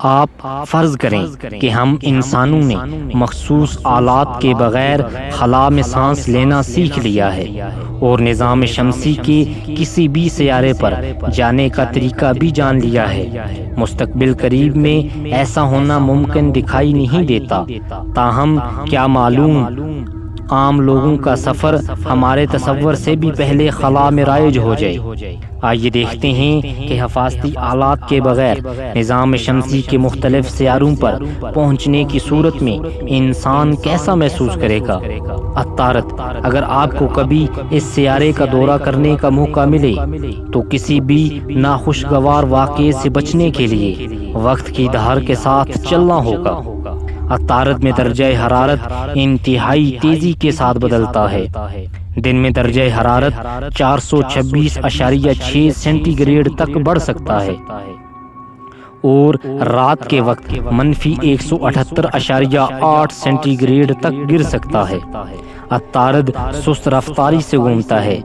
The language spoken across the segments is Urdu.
آپ فرض کریں کہ ہم انسانوں نے مخصوص آلات کے بغیر خلا میں سانس لینا سیکھ لیا ہے اور نظام شمسی کے کسی بھی سیارے پر جانے کا طریقہ بھی جان لیا ہے۔ مستقبل قریب میں ایسا ہونا ممکن دکھائی نہیں دیتا، تاہم کیا معلوم عام لوگوں کا سفر ہمارے تصور سے بھی پہلے خلا میں رائج ہو جائے۔ آئیے دیکھتے ہیں کہ حفاظتی آلات کے بغیر نظام شمسی کے مختلف سیاروں پر پہنچنے کی صورت میں انسان کیسا محسوس کرے گا۔ عطارد، اگر آپ کو کبھی اس سیارے کا دورہ کرنے کا موقع ملے تو کسی بھی ناخوشگوار واقعے سے بچنے کے لیے وقت کی دھار کے ساتھ چلنا ہوگا۔ عطارد میں درجہ حرارت انتہائی تیزی کے ساتھ بدلتا ہے۔ دن میں درجہ حرارت 426.6 سینٹی گریڈ تک بڑھ سکتا ہے اور رات کے وقت -178.8 سینٹی گریڈ تک گر سکتا ہے۔ عطارد سست رفتاری سے گھومتا ہے،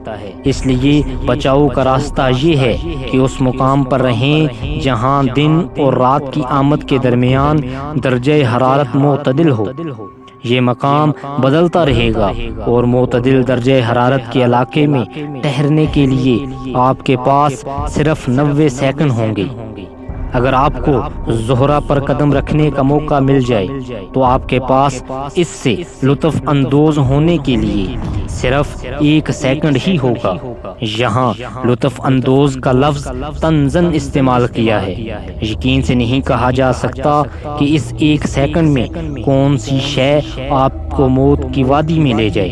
اس لیے بچاؤ کا راستہ یہ ہے کہ اس مقام پر رہیں جہاں دن اور رات کی آمد کے درمیان درجہ حرارت معتدل ہو۔ یہ مقام بدلتا رہے گا اور معتدل درجہ حرارت کے علاقے میں ٹھہرنے کے لیے آپ کے پاس صرف 90 سیکنڈ ہوں گے۔ اگر آپ کو زہرہ پر قدم رکھنے کا موقع مل جائے تو آپ کے پاس اس سے لطف اندوز ہونے کے لیے صرف 1 سیکنڈ ہی ہوگا۔ یہاں لطف اندوز کا لفظ تنزن استعمال کیا ہے۔ یقین سے نہیں کہا جا سکتا کہ اس 1 سیکنڈ میں کون سی شے آپ کو موت کی وادی میں لے جائے۔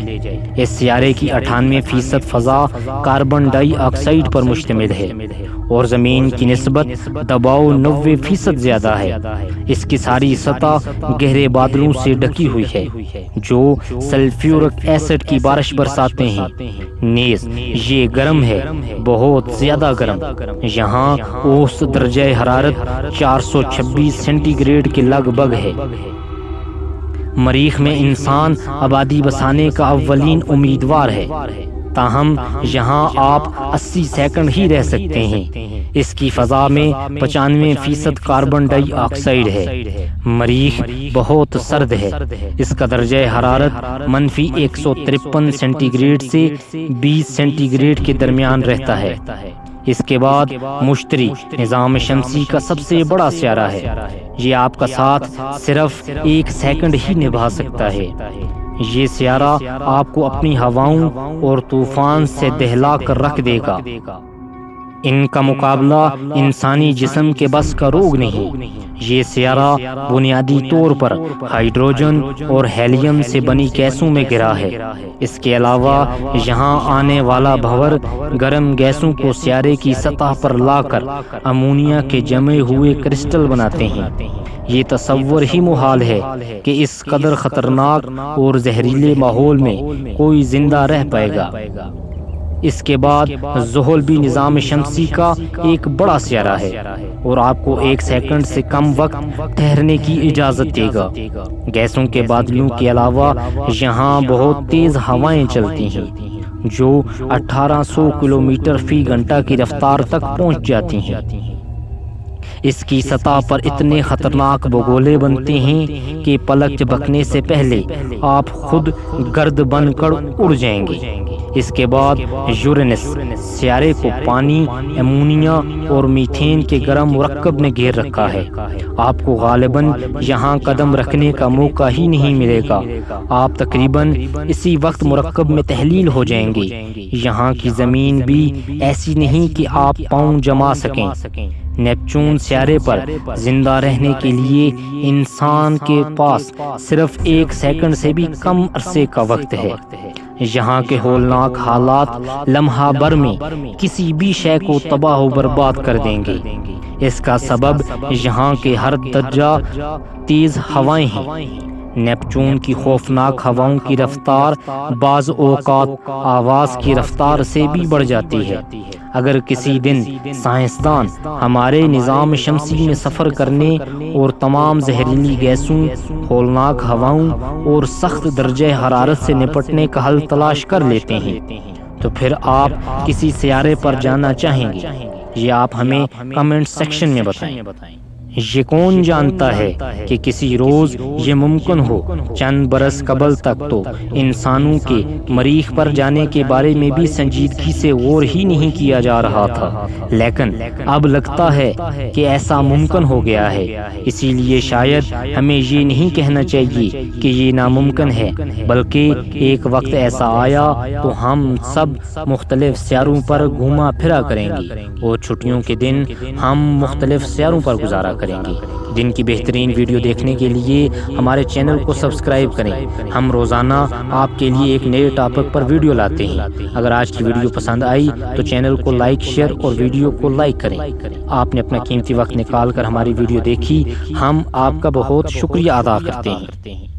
اس سیارے کی 98% فضا کاربن ڈائی آکسائڈ پر مشتمل ہے اور زمین کی نسبت دباؤ 90% زیادہ ہے۔ اس کی ساری سطح گہرے بادلوں سے ڈھکی ہوئی ہے جو سلفیورک ایسڈ کی بارش برساتے ہیں۔ نیز یہ گرم ہے، بہت زیادہ گرم۔ یہاں اوسط درجہ حرارت 426 سینٹی گریڈ کے لگ بھگ ہے۔ مریخ میں انسان آبادی بسانے کا اولین امیدوار ہے، تاہم یہاں آپ 80 سیکنڈ ہی رہ سکتے ہیں۔ اس کی فضا میں 95% کاربن ڈائی آکسائڈ ہے۔ مریخ بہت سرد ہے، اس کا درجہ حرارت -153 سینٹی گریڈ سے 20 سینٹی گریڈ کے درمیان رہتا ہے۔ اس کے بعد مشتری نظام شمسی کا سب سے بڑا سیارہ ہے۔ یہ آپ کا ساتھ صرف 1 سیکنڈ ہی نبھا سکتا ہے۔ یہ سیارہ آپ کو اپنی ہواؤں اور طوفان سے دہلا کر رکھ دے گا۔ ان کا مقابلہ انسانی جسم کے بس کا روگ نہیں۔ یہ سیارہ بنیادی طور پر ہائیڈروجن اور ہیلیم سے بنی گیسوں میں گھرا ہے۔ اس کے علاوہ یہاں آنے والا بھنور گرم گیسوں کو سیارے کی سطح پر لا کر امونیا کے جمے ہوئے کرسٹل بناتے ہیں۔ یہ تصور ہی محال ہے کہ اس قدر خطرناک اور زہریلے ماحول میں کوئی زندہ رہ پائے گا۔ اس کے بعد زحل بھی نظام شمسی کا ایک بڑا سیارہ ہے اور آپ کو 1 سیکنڈ سے کم وقت ٹھہرنے کی اجازت دے گا۔ گیسوں کے بادلوں کے علاوہ یہاں بہت تیز ہوائیں چلتی ہیں جو 1800 کلومیٹر فی گھنٹہ کی رفتار تک پہنچ جاتی ہیں۔ اس کی سطح پر اتنے خطرناک بگولے بنتے ہیں کہ پلک جھپکنے سے پہلے آپ خود گرد بن کر اڑ جائیں گے۔ اس کے بعد یورینس سیارے کو پانی، امونیا اور میتھین کے گرم مرکب نے گھیر رکھا ہے۔ آپ کو غالباً یہاں قدم رکھنے کا موقع ہی نہیں ملے گا۔ آپ تقریباً اسی وقت مرکب میں تحلیل ہو جائیں گے۔ یہاں کی زمین بھی ایسی نہیں کہ آپ پاؤں جما سکیں۔ نیپچون سیارے پر زندہ رہنے کے لیے انسان کے پاس صرف 1 سیکنڈ سے بھی کم عرصے کا وقت ہے۔ یہاں کے ہولناک حالات لمحہ بھر میں کسی بھی شے کو تباہ و برباد کر دیں گے۔ اس کا سبب یہاں کے ہر درجہ تیز ہوائیں ہیں۔ نیپچون کی خوفناک ہواؤں کی رفتار بعض اوقات آواز کی رفتار سے بھی بڑھ جاتی ہے۔ اگر کسی دن سائنسدان ہمارے نظام شمسی میں سفر کرنے اور تمام زہریلی گیسوں، ہولناک ہواؤں اور سخت درجہ حرارت سے نپٹنے کا حل تلاش کر لیتے ہیں تو پھر آپ کسی سیارے پر جانا چاہیں گے؟ یہ آپ ہمیں کمنٹ سیکشن میں بتائیں۔ یہ کون جانتا ہے کہ کسی روز یہ ممکن ہو۔ چند برس قبل تک تو انسانوں کے مریخ پر جانے کے بارے میں بھی سنجیدگی سے غور ہی نہیں کیا جا رہا تھا، لیکن اب لگتا ہے کہ ایسا ممکن ہو گیا ہے۔ اسی لیے شاید ہمیں یہ نہیں کہنا چاہیے کہ یہ ناممکن ہے، بلکہ ایک وقت ایسا آیا تو ہم سب مختلف سیاروں پر گھوما پھرا کریں گے، اور چھٹیوں کے دن ہم مختلف سیاروں پر گزارا کریں گے۔ دن کی بہترین ویڈیو دیکھنے کے لیے ہمارے چینل کو سبسکرائب کریں۔ ہم روزانہ آپ کے لیے ایک نئے ٹاپک پر ویڈیو لاتے ہیں۔ اگر آج کی ویڈیو پسند آئی تو چینل کو لائک، شیئر اور ویڈیو کو لائک کریں۔ آپ نے اپنا قیمتی وقت نکال کر ہماری ویڈیو دیکھی، ہم آپ کا بہت شکریہ ادا کرتے ہیں۔